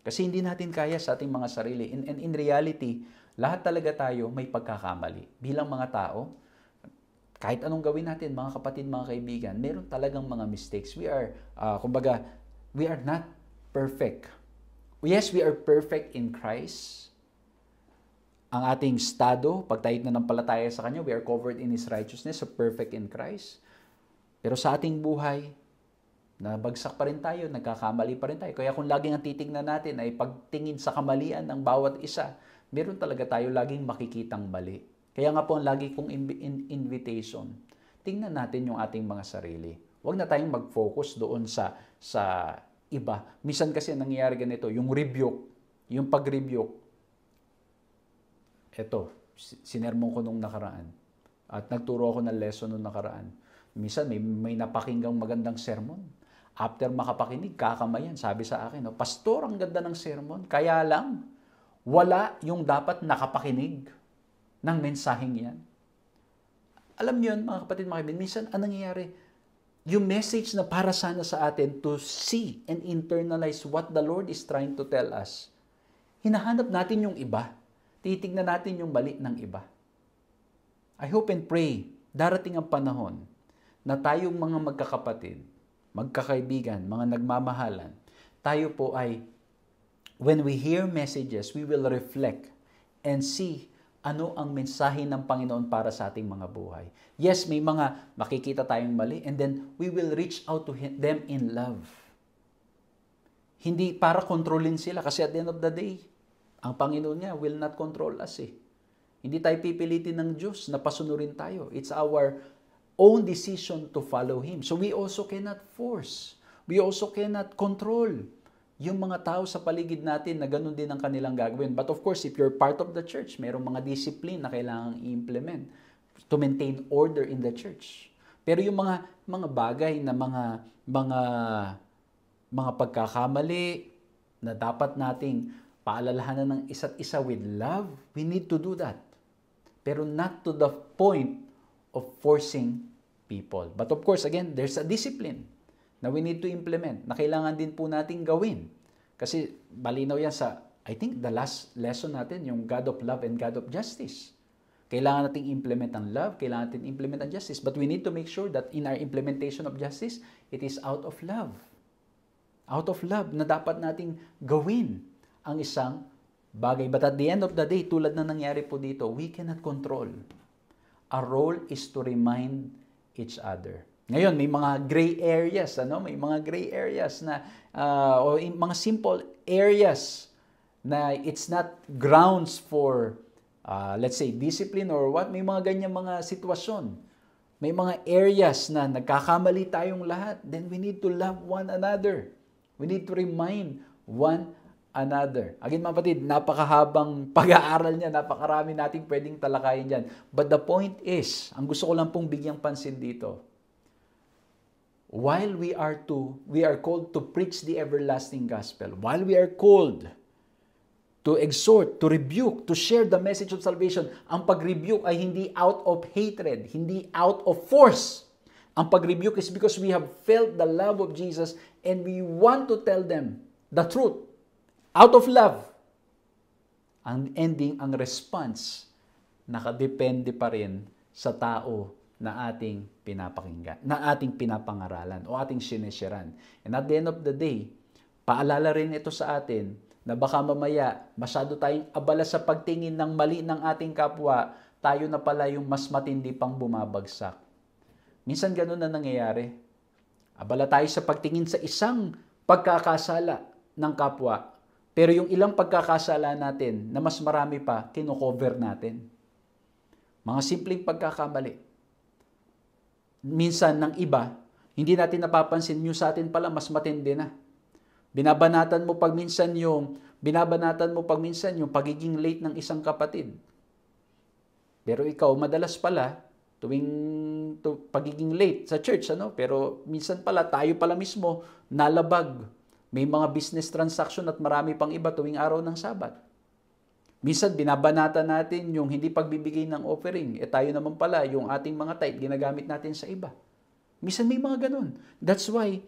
Kasi hindi natin kaya sa ating mga sarili. And in reality, lahat talaga tayo may pagkakamali. Bilang mga tao, kahit anong gawin natin, mga kapatid, mga kaibigan, meron talagang mga mistakes. We are not perfect. Yes, we are perfect in Christ. Ang ating estado, pag tayo nanampalataya sa Kanya, we are covered in His righteousness, so perfect in Christ. Pero sa ating buhay, nabagsak pa rin tayo, nagkakamali pa rin tayo. Kaya kung laging ang titignan natin ay pagtingin sa kamalian ng bawat isa, meron talaga tayo laging makikitang mali. Kaya nga po ang lagi kong invitation, tingnan natin yung ating mga sarili. Huwag na tayong mag-focus doon sa iba. Minsan kasi nangyayari ganito, yung rebuke, yung pag-rebuke. Ito, sinermon ko nung nakaraan. At nagturo ako ng lesson nung nakaraan. Minsan may napakinggang magandang sermon. After makapakinig, kakamayan. Sabi sa akin, Pastor, ang ganda ng sermon. Kaya lang, wala yung dapat nakapakinig ng mensaheng yan. Alam niyo yun, mga kapatid, mga kaibigan, minsan anong nangyayari? Yung message na para sana sa atin to see and internalize what the Lord is trying to tell us, hinahanap natin yung iba. Titignan natin yung mali ng iba. I hope and pray, darating ang panahon na tayong mga magkakapatid, magkakaibigan, mga nagmamahalan, tayo po ay, when we hear messages, we will reflect and see ano ang mensahe ng Panginoon para sa ating mga buhay. Yes, may mga makikita tayong mali, and then we will reach out to them in love. Hindi para kontrolin sila, kasi at the end of the day, ang Panginoon niya will not control us eh. Hindi tayo pipilitin ng Diyos na pasunurin tayo. It's our own decision to follow Him. So we also cannot force. We also cannot control yung mga tao sa paligid natin na ganun din ang kanilang gagawin. But of course, if you're part of the church, mayroong mga discipline na kailangang i-implement to maintain order in the church. Pero yung mga bagay na mga pagkakamali na dapat nating paalalahanan ng isa't isa with love, we need to do that. Pero not to the point of forcing people. But of course, again, there's a discipline na we need to implement, na kailangan din po nating gawin. Kasi malinaw yan sa, I think, the last lesson natin, yung God of love and God of justice. Kailangan nating implement ang love, kailangan nating implement ang justice, but we need to make sure that in our implementation of justice, it is out of love. Out of love na dapat nating gawin ang isang bagay. But at the end of the day, tulad na nangyari po dito, we cannot control. Our role is to remind each other. Ngayon, may mga gray areas, may mga gray areas na, o mga simple areas na it's not grounds for, let's say, discipline or what, may mga ganyan mga sitwasyon. May mga areas na nagkakamali tayong lahat, then we need to love one another. We need to remind one another. Again, mga kapatid, napakahabang pag-aaral niya, napakarami nating pwedeng talakayin dyan. But the point is, ang gusto ko lang pong bigyang pansin dito, while we are called to preach the everlasting gospel, while we are called to exhort, to rebuke, to share the message of salvation, ang pag-rebuke ay hindi out of hatred, hindi out of force. Ang pag-rebuke is because we have felt the love of Jesus and we want to tell them the truth. Out of love. Ang ending, ang response, nakadepende pa rin sa tao na ating pinapakinggan, na ating pinapangaralan o ating sinesharan. And at the end of the day, paalala rin ito sa atin na baka mamaya masyado tayong abala sa pagtingin ng mali ng ating kapwa, tayo na pala yung mas matindi pang bumabagsak. Minsan ganun na nangyayari. Abala tayo sa pagtingin sa isang pagkakasala ng kapwa, pero yung ilang pagkakasala natin na mas marami pa, kino-cover natin. Mga simpleng pagkakamali. Minsan ng iba, hindi natin napapansin, yung sa atin pala mas matindi na. Binabanatan mo pag minsan yung pagiging late ng isang kapatid. Pero ikaw, madalas pala, pagiging late sa church, pero minsan pala, tayo pala mismo, nalabag. May mga business transaction at marami pang iba tuwing araw ng Sabat. Minsan, binabanatan natin yung hindi pagbibigay ng offering. Tayo naman pala, yung ating mga tithe, ginagamit natin sa iba. Minsan may mga ganun. That's why,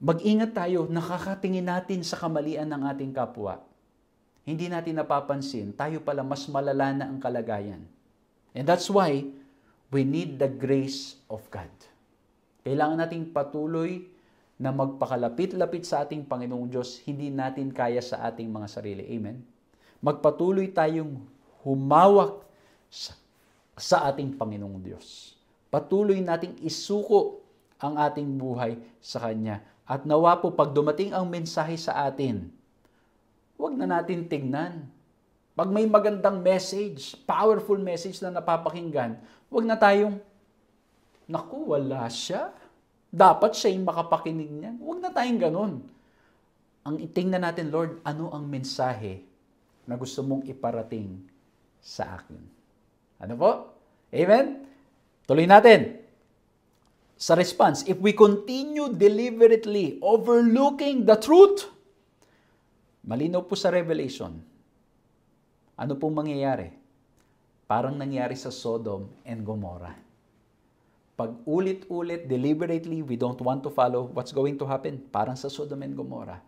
mag-ingat tayo, nakakatingin natin sa kamalian ng ating kapwa. Hindi natin napapansin, tayo pala mas malala na ang kalagayan. And that's why, we need the grace of God. Kailangan nating patuloy na magpakalapit-lapit sa ating Panginoong Diyos, hindi natin kaya sa ating mga sarili. Amen? Magpatuloy tayong humawak sa ating Panginoong Diyos. Patuloy nating isuko ang ating buhay sa Kanya. At nawa po, pag dumating ang mensahe sa atin, huwag na natin tingnan. Pag may magandang message, powerful message na napapakinggan, huwag na tayong, naku, wala siya. Dapat siya yung makapakinig niyan. Huwag na tayong ganun. Ang tingnan natin, Lord, ano ang mensahe na gusto mong iparating sa akin? Ano po? Amen? Tuloy natin. Sa response, if we continue deliberately overlooking the truth, malinaw po sa Revelation, ano pong mangyayari? Parang nangyari sa Sodom and Gomorrah. Pag ulit-ulit, deliberately, we don't want to follow, what's going to happen? Parang sa Sodom and Gomorrah,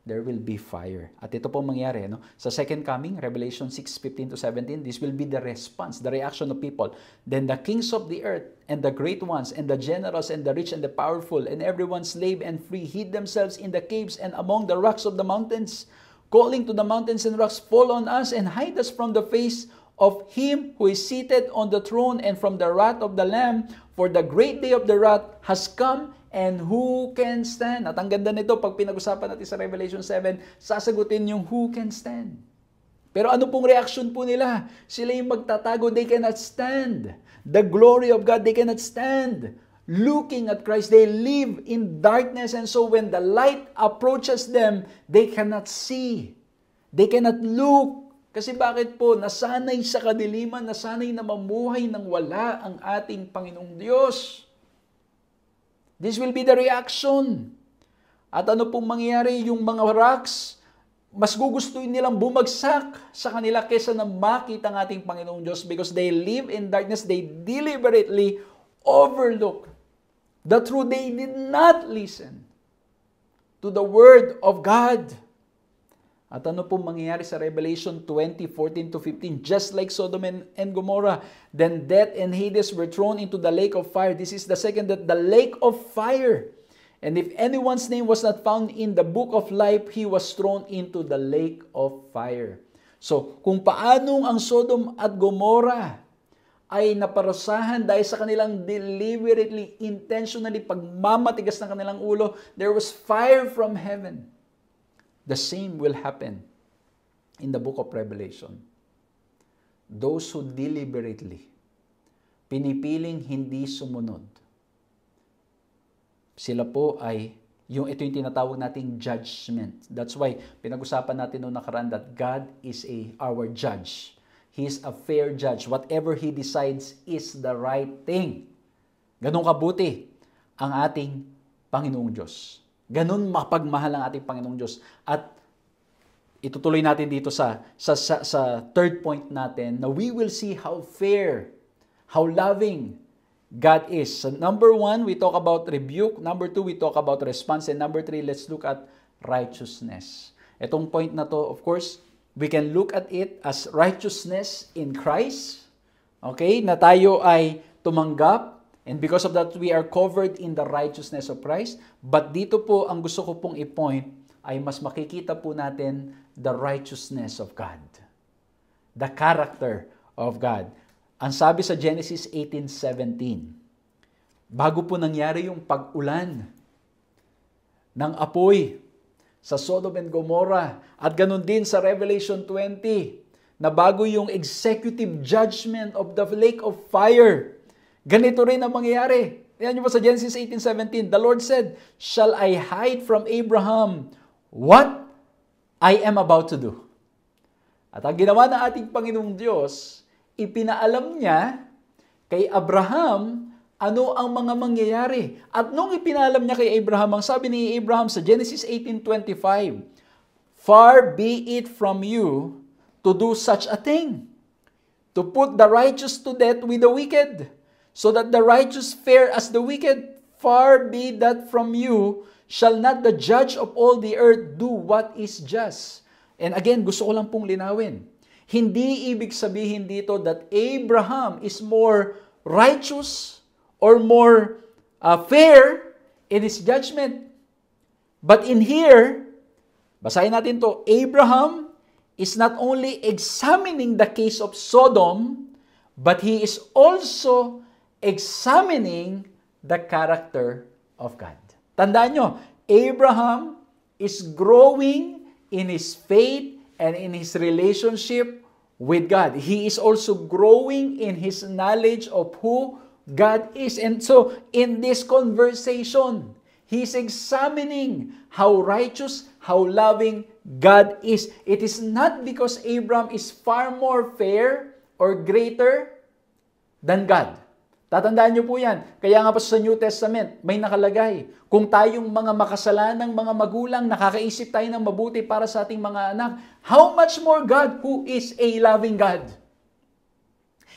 there will be fire. At ito po mangyari, sa second coming, Revelation 6:15-17, this will be the response, the reaction of people. Then the kings of the earth, and the great ones, and the generals, and the rich, and the powerful, and everyone slave and free, hid themselves in the caves and among the rocks of the mountains, calling to the mountains and rocks, fall on us and hide us from the face of him who is seated on the throne and from the wrath of the Lamb, for the great day of the wrath has come, and who can stand? At ang ganda nito, pag pinag-usapan natin sa Revelation 7, sasagutin yung who can stand. Pero ano pong reaction po nila? Sila yung magtatago, they cannot stand. The glory of God, they cannot stand. Looking at Christ, they live in darkness, and so when the light approaches them, they cannot see. They cannot look. Kasi bakit po? Nasanay sa kadiliman, nasanay na mamuhay nang wala ang ating Panginoong Diyos. This will be the reaction. At ano pong mangyayari? Yung mga rocks, mas gugustuhin nilang bumagsak sa kanila kesa na makita ang ating Panginoong Diyos because they live in darkness, they deliberately overlook the truth. They did not listen to the Word of God. At ano pong mangyayari sa Revelation 20:14-15? Just like Sodom and Gomorrah, then death and Hades were thrown into the lake of fire. This is the second death, the lake of fire. And if anyone's name was not found in the book of life, he was thrown into the lake of fire. So, kung paanong ang Sodom at Gomorrah ay naparusahan dahil sa kanilang deliberately, intentionally pagmamatigas ng kanilang ulo, there was fire from heaven. The same will happen in the book of Revelation. Those who deliberately, pinipiling hindi sumunod, sila po ay, ito yung tinatawag nating judgment. That's why, pinag-usapan natin noong nakaraan that God is our judge. He is a fair judge. Whatever He decides is the right thing. Ganun kabuti ang ating Panginoong Diyos. Ganun mapagmahal ang ating Panginoong Diyos. At itutuloy natin dito sa third point natin na we will see how fair, how loving God is. So number 1, we talk about rebuke. Number 2, we talk about response. And number 3, let's look at righteousness. Itong point na to, of course, we can look at it as righteousness in Christ. Okay? Na tayo ay tumanggap. And because of that, we are covered in the righteousness of Christ. But dito po, ang gusto ko pong i-point ay mas makikita po natin the righteousness of God. The character of God. Ang sabi sa Genesis 18:17, bago po nangyari yung pag-ulan ng apoy sa Sodom and Gomorrah, at ganun din sa Revelation 20, na bago yung executive judgment of the lake of fire, ganito rin ang mangyayari. Tingnan niyo po sa Genesis 18:17, the Lord said, "Shall I hide from Abraham what I am about to do?" At ang ginawa ng ating Panginoong Diyos, ipinaalam niya kay Abraham ano ang mga mangyayari. At nung ipinaalam niya kay Abraham, ang sabi ni Abraham sa Genesis 18:25, "Far be it from you to do such a thing, to put the righteous to death with the wicked, so that the righteous fare as the wicked. Far be that from you, shall not the judge of all the earth do what is just?" And again, gusto ko lang pong linawin. Hindi ibig sabihin dito that Abraham is more righteous or more fair in his judgment. But in here, basahin natin to, Abraham is not only examining the case of Sodom, but he is also examining the character of God. Tandaan nyo, Abraham is growing in his faith and in his relationship with God. He is also growing in his knowledge of who God is. And so, in this conversation, he's examining how righteous, how loving God is. It is not because Abraham is far more fair or greater than God. Tatandaan niyo po yan. Kaya nga po sa New Testament, may nakalagay, kung tayong mga makasalanang mga magulang, nakakaisip tayo ng mabuti para sa ating mga anak, how much more God who is a loving God?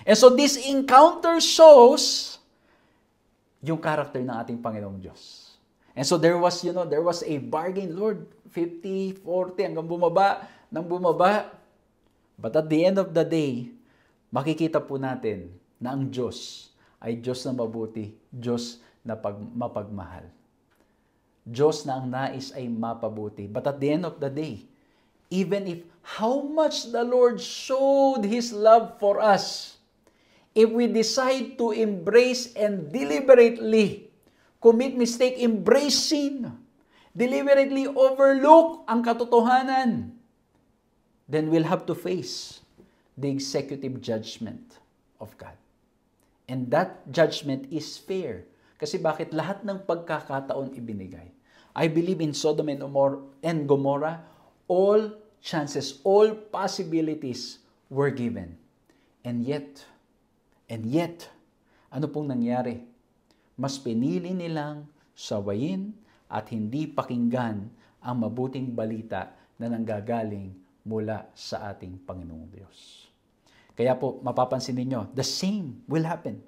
And so this encounter shows yung character ng ating Panginoong Diyos. And so there was a bargain, Lord, 50, 40, hanggang bumaba, nang bumaba. But at the end of the day, makikita po natin na ang Diyos ay Diyos na mabuti, Diyos na mapagmahal. Diyos na ang nais ay mapabuti. But at the end of the day, even if how much the Lord showed His love for us, if we decide to embrace and deliberately commit mistake, embrace sin, deliberately overlook ang katotohanan, then we'll have to face the executive judgment of God. And that judgment is fair. Kasi bakit lahat ng pagkakataon ibinigay? I believe in Sodom and Gomorrah, all chances, all possibilities were given. And yet, ano pong nangyari? Mas pinili nilang sawayin at hindi pakinggan ang mabuting balita na nanggagaling mula sa ating Panginoong Diyos. Kaya po, mapapansin ninyo, the same will happen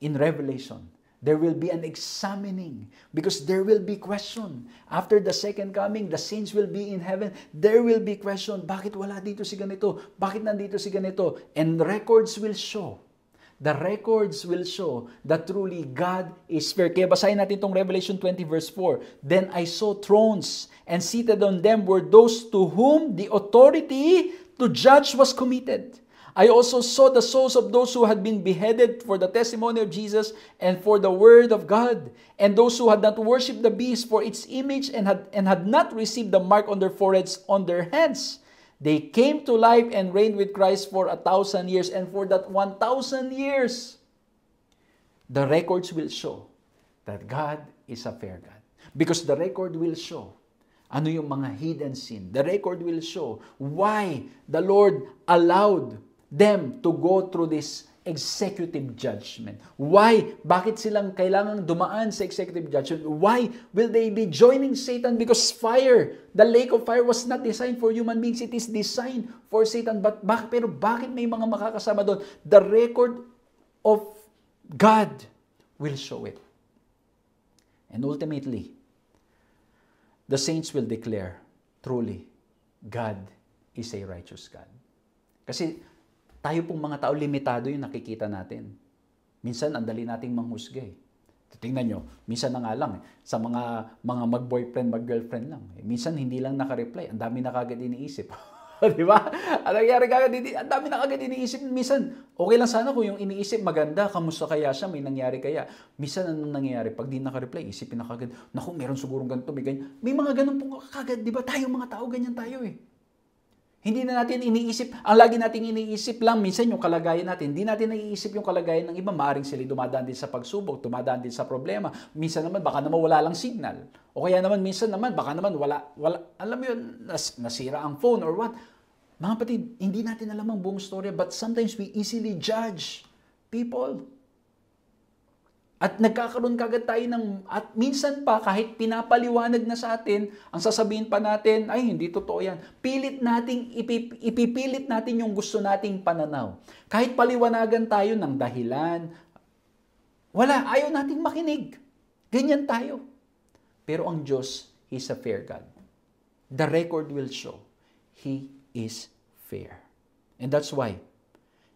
in Revelation. There will be an examining because there will be question. After the second coming, the saints will be in heaven. There will be question, bakit wala dito si ganito? Bakit nandito si ganito? And records will show. The records will show that truly God is fair. Kaya basahin natin itong Revelation 20 verse 4. Then I saw thrones, and seated on them were those to whom the authority to judge was committed. I also saw the souls of those who had been beheaded for the testimony of Jesus and for the word of God, and those who had not worshipped the beast for its image and had not received the mark on their foreheads, on their hands. They came to life and reigned with Christ for 1,000 years. And for that 1,000 years, the records will show that God is a fair God. Because the record will show ano yung mga hidden sin. The record will show why the Lord allowed them to go through this executive judgment. Why? Bakit silang kailangang dumaan sa executive judgment? Why will they be joining Satan? Because fire, the lake of fire was not designed for human beings. It is designed for Satan. Pero bakit may mga makakasama doon? The record of God will show it. And ultimately, the saints will declare, truly, God is a righteous God. Kasi tayo pong mga tao, limitado yung nakikita natin. Minsan, ang dali nating manghusga eh. Tingnan nyo, minsan na nga lang, sa mga mag-boyfriend, mag-girlfriend lang. Minsan, hindi lang nakareply. Ang dami na kagad iniisip. Di ba? Ang nangyari kagad, ang dami na kagad iniisip. Minsan, okay lang sana kung yung iniisip maganda, kamusta kaya siya, may nangyari kaya. Minsan, anong nangyayari? Pag di nakareply, isipin na kagad, naku, meron sigurong ganito, may ganyan. May mga ganun pong kagad, di ba? Tayong mga tao, ganyan tayo eh. Hindi na natin iniisip, ang lagi nating iniisip lang, minsan yung kalagayan natin, hindi natin naiisip yung kalagayan ng iba, maaring sila dumadaan din sa pagsubok, dumadaan din sa problema, minsan naman baka naman wala lang signal, o kaya naman minsan naman, baka naman wala, alam mo yun, nasira ang phone or what. Mga kapatid, hindi natin alam ang buong story, but sometimes we easily judge people. At nagkakaroon kagad tayo at minsan pa kahit pinapaliwanag na sa atin, ang sasabihin pa natin, ay hindi totoo yan. Ipipilit natin yung gusto nating pananaw. Kahit paliwanagan tayo ng dahilan, ayaw nating makinig. Ganyan tayo. Pero ang Diyos, He's a fair God. The record will show, He is fair. And that's why,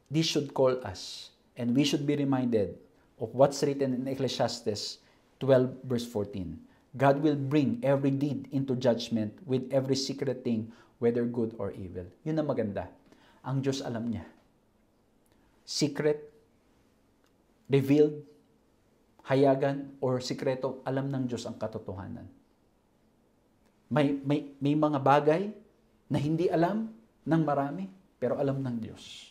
this should call us, and we should be reminded of what's written in Ecclesiastes 12 verse 14. God will bring every deed into judgment with every secret thing, whether good or evil. Yun ang maganda. Ang Diyos alam niya. Secret, revealed, hayagan, or sikreto, alam ng Diyos ang katotohanan. May mga bagay na hindi alam ng marami, pero alam ng Diyos.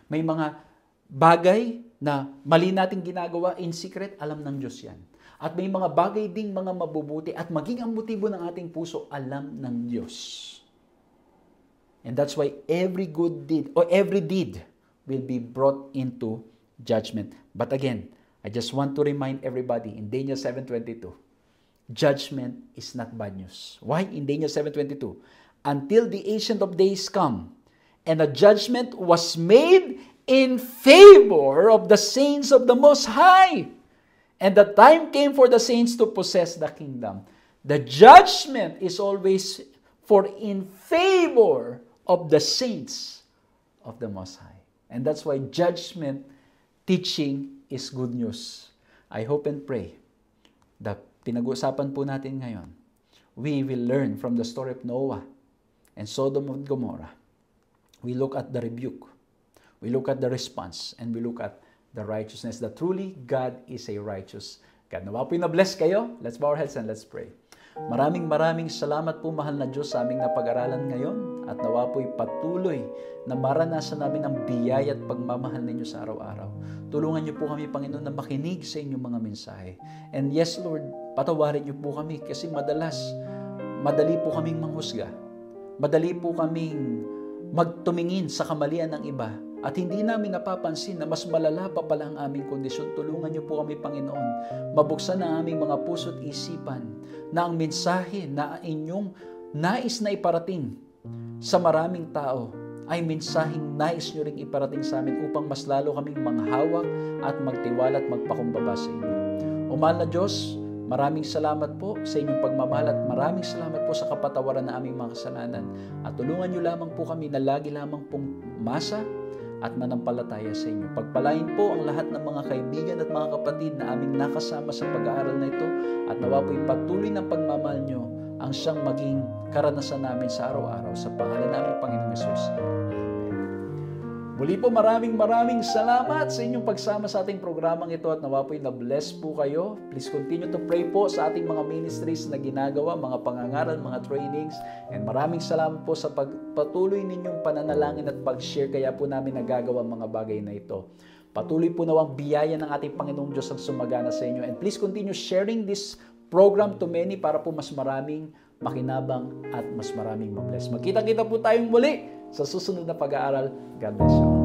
May mga bagay na mali nating ginagawa in secret, alam ng Diyos yan. At may mga bagay ding mga mabubuti at maging ang motibo ng ating puso, alam ng Diyos. And that's why every good deed or every deed will be brought into judgment. But again, I just want to remind everybody in Daniel 7:22, judgment is not bad news. Why? In Daniel 7:22, until the ancient of days come, and a judgment was made in favor of the saints of the Most High. And the time came for the saints to possess the kingdom. The judgment is always in favor of the saints of the Most High. And that's why judgment teaching is good news. I hope and pray that pinag-uusapan po natin ngayon, we will learn from the story of Noah and Sodom and Gomorrah. We look at the rebuke. We look at the response, and we look at the righteousness, that truly God is a righteous God. Nawa po na-bless kayo. Let's bow our heads and let's pray. Maraming salamat po, mahal na Diyos, sa aming napag-aralan ngayon, at nawa po'y patuloy na maranasan namin ang biyaya at pagmamahal ninyo sa araw-araw. Tulungan niyo po kami, Panginoon, na makinig sa inyong mga mensahe. And yes, Lord, patawarin niyo po kami kasi madali po kaming manghusga. Madali po kaming magtumingin sa kamalian ng iba. At hindi namin napapansin na mas malala pa pala ang aming kondisyon. Tulungan niyo po kami, Panginoon. Mabuksan ang aming mga puso at isipan na ang mensahe na inyong nais na iparating sa maraming tao ay mensaheng nais niyo ring iparating sa amin upang mas lalo kaming manghawak at magtiwala at magpakumbaba sa inyo. O mahal na Diyos, maraming salamat po sa inyong pagmamahal at maraming salamat po sa kapatawaran ng aming mga kasalanan. At tulungan niyo lamang po kami na lagi lamang pong masa at manampalataya sa inyo. Pagpalain po ang lahat ng mga kaibigan at mga kapatid na aming nakasama sa pag-aaral na ito at nawa po'y patuloy ng pagmamahal nyo ang siyang maging karanasan namin sa araw-araw sa pangalan namin, Panginoong Hesus. Amen. Muli po maraming salamat sa inyong pagsama sa ating programang ito at nawa po'y na-bless po kayo. Please continue to pray po sa ating mga ministries na ginagawa, mga pangangaral, mga trainings. And maraming salamat po sa pagpatuloy ninyong pananalangin at pag-share kaya po namin nagagawa mga bagay na ito. Patuloy po nawang biyaya ng ating Panginoong Diyos ang sumagana sa inyo. And please continue sharing this program to many para po mas maraming makinabang at mas maraming mabless. Magkita-kita po tayong muli sa susunod na pag-aaral. God bless you.